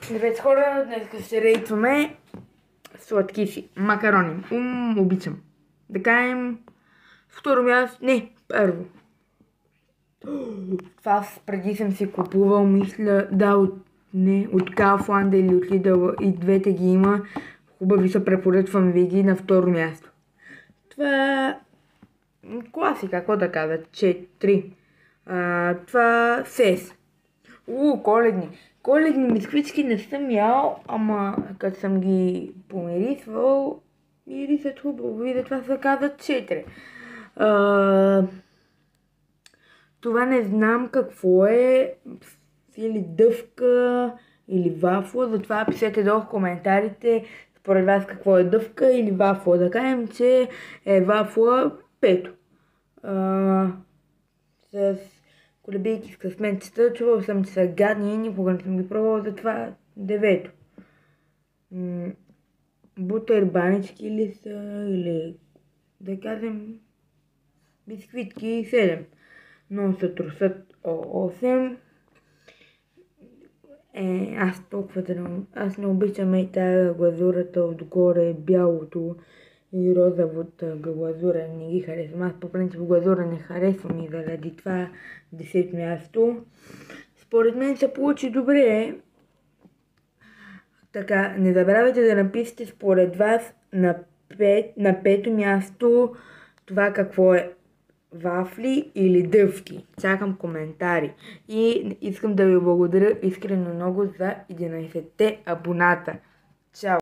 Здравейте хора, днес ще рейтваме сладки си. Макарони. Обичам. Да кажем второ място. Не, първо. Това преди съм си купувал, мисля, да, от Kaufland или от Lidl, и двете ги има. Хубави са, препоръчвам ви ги на второ място. Това е класика, какво да кажа, 4. Това СЕС. Коледни. Коледни бисквитки не съм ял, ама като съм ги помирисвал, мирисат хубаво и затова се казват 4. Това не знам какво е, или дъвка, или вафла, затова пишете долу в коментарите според вас какво е дъвка или вафла. Да кажем, че е вафла 5. С колебийки с късметчета, чувал съм, че са гадни и никога не съм ги пробвала, затова 9. Бутер банички ли са, или да кажем бисквитки 7. Но са трусът 8. Аз толкова аз не обичам и тая глазурата отгоре, бялото и розовата глазура не ги харесвам. Аз по принцип глазура не харесвам и заради това 10 място. Според мен се получи добре. Така, не забравяйте да напишете според вас на 5 място това какво е, вафли или дъвки. Чакам коментари. И искам да ви благодаря искрено много за 11-те абоната. Чао!